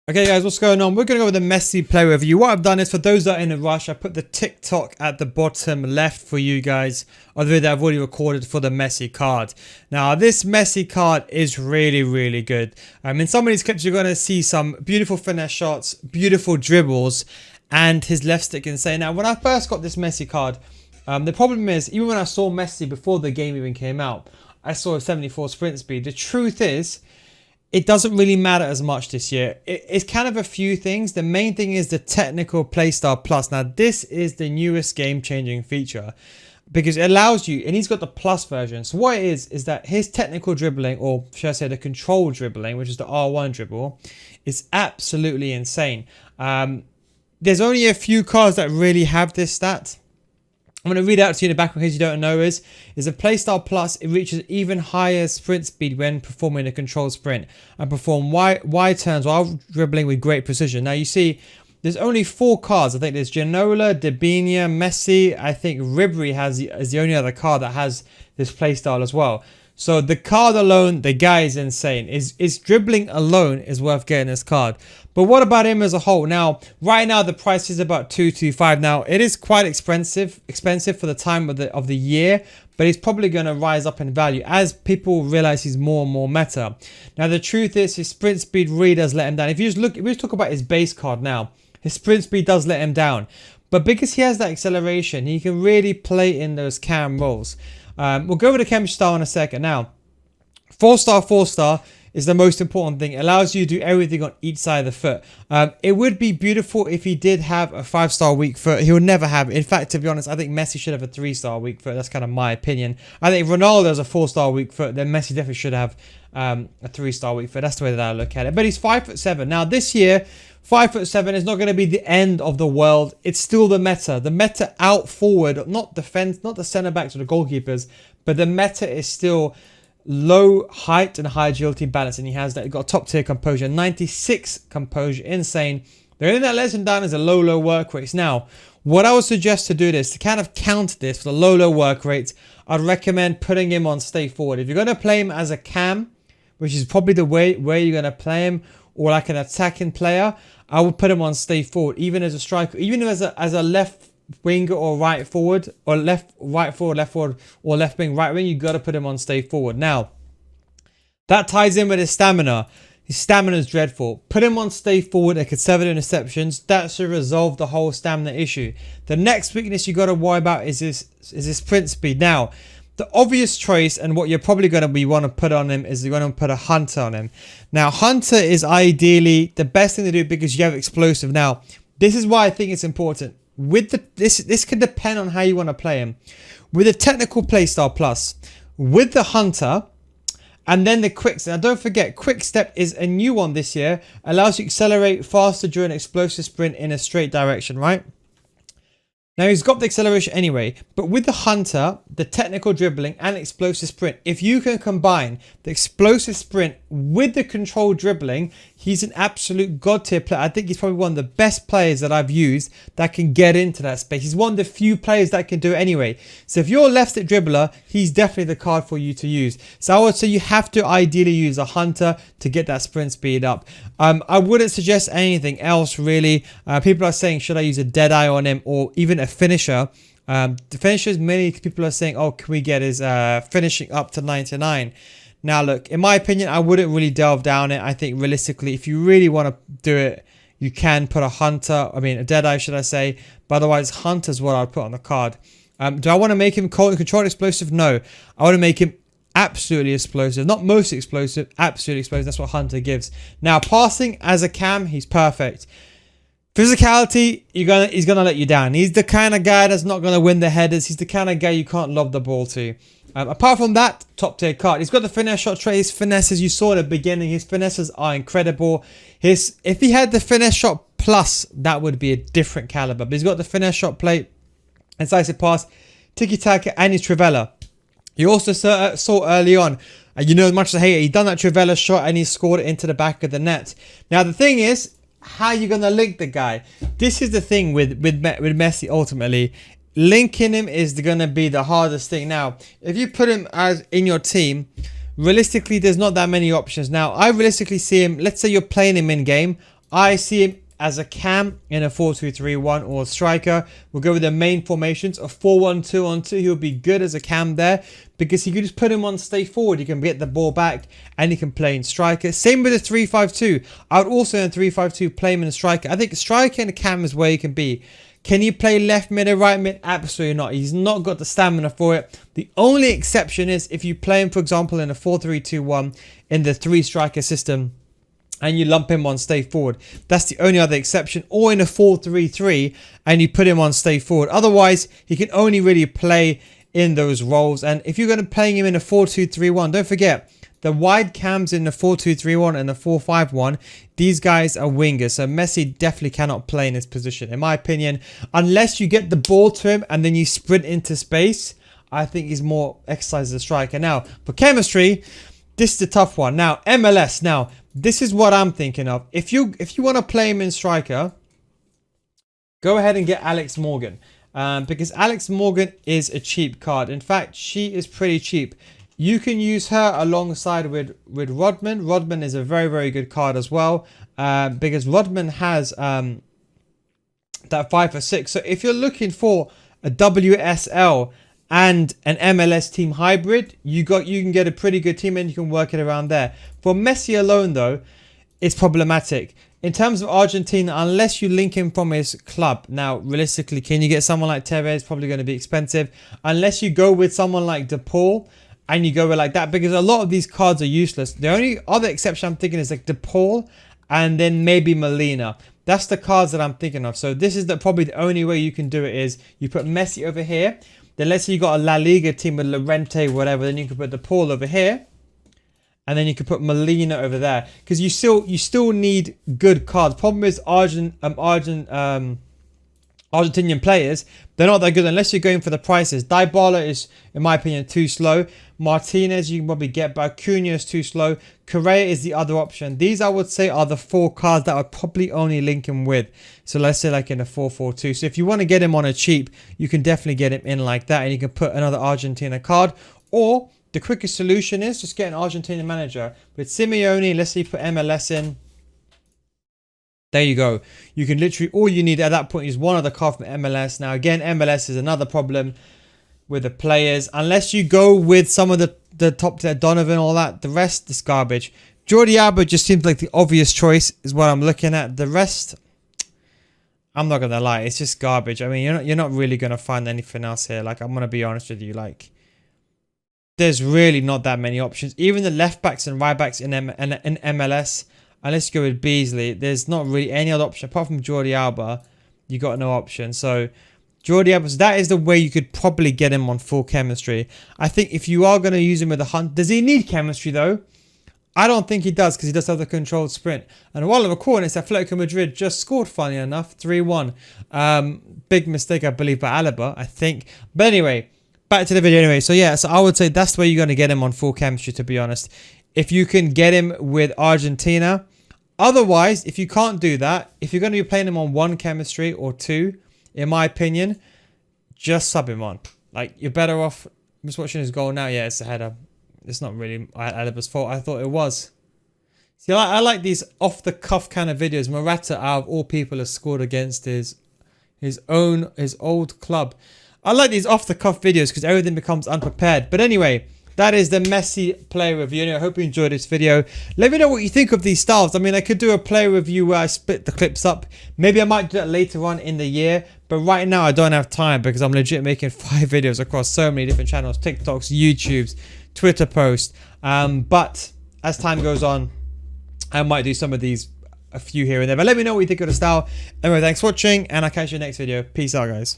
Okay guys, what's going on? We're going to go with a Messi play review. What I've done is, for those that are in a rush, I put the TikTok at the bottom left for you guys, of the video that I've already recorded for the Messi card. Now this Messi card is really good. In some of these clips you're going to see some beautiful finesse shots, beautiful dribbles, and his left stick insane. Now when I first got this Messi card, the problem is, even when I saw Messi before the game even came out, I saw a 74 sprint speed. The truth is, it doesn't really matter as much this year. It's kind of a few things. The main thing is the technical playstyle plus. Now this is the newest game-changing feature because it allows you, and he's got the plus version. So what it is that his technical dribbling, or should I say the control dribbling, which is the R1 dribble, is absolutely insane. There's only a few cards that really have this stat. I'm going to read out to you in the back in case you don't know is a playstyle plus. It reaches even higher sprint speed when performing a controlled sprint and perform wide turns while dribbling with great precision. Now you see there's only 4 cards. I think there's Ginola, Debinia, Messi. I think Ribery is the only other card that has this playstyle as well. So the card alone, the guy is insane. Is dribbling alone is worth getting this card. But what about him as a whole? Now, right now the price is about 225. Now it is quite expensive for the time of the year, but he's probably going to rise up in value as people realize he's more and more meta. Now the truth is, his sprint speed really does let him down. If we just talk about his base card now, his sprint speed does let him down. But because he has that acceleration, he can really play in those cam roles. We'll go over the chemistry style in a second. Now, 4-star is the most important thing. It allows you to do everything on each side of the foot. It would be beautiful if he did have a 5-star weak foot. He would never have it. In fact, to be honest, I think Messi should have a 3-star weak foot. That's kind of my opinion. I think if Ronaldo has a 4-star weak foot, then Messi definitely should have a 3-star weak foot. That's the way that I look at it. But he's 5'7". Now this year, 5'7" is not going to be the end of the world. It's still the meta. The meta out forward, not defense, not the centre backs or the goalkeepers, but the meta is still low height and high agility balance, and he has that. He's got top tier composure, 96 composure, insane. The only thing that lets him down is a low work rates. Now, what I would suggest to do this, to kind of counter this for the low work rates, I'd recommend putting him on stay forward. If you're going to play him as a cam, which is probably the way you're going to play him, or like an attacking player, I would put him on stay forward, even as a striker, even as a left winger or right forward, or right forward, or left wing, right wing. You got to put him on stay forward. Now, that ties in with his stamina. His stamina is dreadful. Put him on stay forward at conservative interceptions. That should resolve the whole stamina issue. The next weakness you got to worry about is his sprint speed. Now, the obvious choice, and what you're probably going to want to put on him, is you're going to put a Hunter on him. Now, Hunter is ideally the best thing to do because you have explosive. Now, this is why I think it's important. With this can depend on how you want to play him. With the technical playstyle plus, with the Hunter, and then the quick step. Now, don't forget, quick step is a new one this year. Allows you to accelerate faster during an explosive sprint in a straight direction, right? Now, he's got the acceleration anyway, but with the Hunter, the technical dribbling and explosive sprint, if you can combine the explosive sprint with the controlled dribbling, he's an absolute god tier player. I think he's probably one of the best players that I've used that can get into that space. He's one of the few players that can do it anyway. So if you're a left stick dribbler, he's definitely the card for you to use. So I would say you have to ideally use a Hunter to get that sprint speed up. I wouldn't suggest anything else really. People are saying, should I use a Deadeye on him, or even a finisher? The finishers, many people are saying, oh, can we get his finishing up to 99? Now look, in my opinion, I wouldn't really delve down it. I think realistically, if you really want to do it, you can put a Hunter, a Deadeye should I say, but otherwise Hunter's what I'd put on the card. Do I want to make him controlled explosive? No. I want to make him absolutely explosive, not most explosive, absolutely explosive. That's what Hunter gives. Now, passing as a cam, he's perfect. Physicality, he's gonna let you down. He's the kind of guy that's not gonna win the headers. He's the kind of guy you can't lob the ball to. Apart from that, top tier card. He's got the finesse shot trait. His finesses, you saw at the beginning, his finesses are incredible. If he had the finesse shot plus, that would be a different caliber. But he's got the finesse shot plate, incisive pass, tiki taka, and his trivela. You also saw early on, as much as I hate it, he done that trivela shot and he scored it into the back of the net. Now the thing is, how are you going to link the guy? This is the thing with Messi ultimately. Linking him is going to be the hardest thing. Now, if you put him as in your team, realistically, there's not that many options. Now, I realistically see him, let's say you're playing him in game, I see him as a cam in a 4-2-3-1 or a striker. We'll go with the main formations of 4-1-2-1-2. He'll be good as a cam there because you can just put him on stay forward. You can get the ball back and he can play in striker. Same with the 3-5-2. I would also in 3-5-2 play him in a striker. I think striker and a cam is where he can be. Can he play left mid or right mid? Absolutely not. He's not got the stamina for it. The only exception is if you play him, for example, in a 4-3-2-1 in the 3-striker system, and you lump him on stay forward. That's the only other exception. Or in a 4-3-3 and you put him on stay forward. Otherwise, he can only really play in those roles. And if you're going to play him in a 4-2-3-1, don't forget, the wide cams in the 4-2-3-1 and the 4-5-1, these guys are wingers. So Messi definitely cannot play in this position, in my opinion. Unless you get the ball to him and then you sprint into space, I think he's more exercised as a striker. Now, for chemistry, this is a tough one. Now, MLS. Now, this is what I'm thinking of. If you want to play him in striker, go ahead and get Alex Morgan. Because Alex Morgan is a cheap card. In fact, she is pretty cheap. You can use her alongside with Rodman. Rodman is a very, very good card as well. Because Rodman has that 5-for-6. So if you're looking for a WSL and an MLS team hybrid, you can get a pretty good team and you can work it around there. For Messi alone though, it's problematic. In terms of Argentina, unless you link him from his club. Now, realistically, can you get someone like Tevez? Probably going to be expensive. Unless you go with someone like DePaul and you go with like that, because a lot of these cards are useless. The only other exception I'm thinking is like DePaul and then maybe Molina. That's the cards that I'm thinking of. So this is probably the only way you can do it is you put Messi over here. Then let's say you got a La Liga team with Llorente, whatever. Then you can put DePaul over here. And then you can put Molina over there. Because you still need good cards. Problem is Argentinian players, they're not that good unless you're going for the prices. Dybala is, in my opinion, too slow. Martinez you can probably get, but Acuna is too slow. Correa is the other option. These I would say are the 4 cards that I would probably only link him with. So let's say like in a 4-4-2. So if you want to get him on a cheap, you can definitely get him in like that. And you can put another Argentina card. Or the quickest solution is just get an Argentina manager. With Simeone, let's say you put MLS in. There you go. You can literally, all you need at that point is one other card from MLS. Now again, MLS is another problem with the players. Unless you go with some of the top tier, Donovan, all that, the rest is garbage. Jordi Alba just seems like the obvious choice is what I'm looking at. The rest, I'm not gonna lie, it's just garbage. I mean, you're not really gonna find anything else here. Like, I'm gonna be honest with you, like, there's really not that many options. Even the left backs and right backs in MLS, unless you go with Beasley, there's not really any other option apart from Jordi Alba. You got no option. So Jordi Alba, that is the way you could probably get him on full chemistry. I think if you are going to use him with a hunt, does he need chemistry though? I don't think he does, because he does have the controlled sprint. And while of a corner, it's Atletico Madrid just scored, funny enough, 3-1. Big mistake, I believe, by Alaba, I think. But anyway, back to the video anyway. So yeah, so I would say that's where you're going to get him on full chemistry, to be honest. If you can get him with Argentina. Otherwise, if you can't do that, if you're going to be playing him on 1 chemistry or 2, in my opinion, just sub him on. Like, you're better off. I'm just watching his goal now. Yeah, it's a header. It's not really Alaba's fault. I thought it was. See, I like these off-the-cuff kind of videos. Morata, out of all people, has scored against his old club. I like these off-the-cuff videos because everything becomes unprepared. But anyway, that is the Messi player review. Anyway, I hope you enjoyed this video. Let me know what you think of these styles. I mean, I could do a player review where I split the clips up. Maybe I might do that later on in the year. But right now, I don't have time because I'm legit making 5 videos across so many different channels. TikToks, YouTubes, Twitter posts. But as time goes on, I might do some of these, a few here and there. But let me know what you think of the style. Anyway, thanks for watching, and I'll catch you in the next video. Peace out, guys.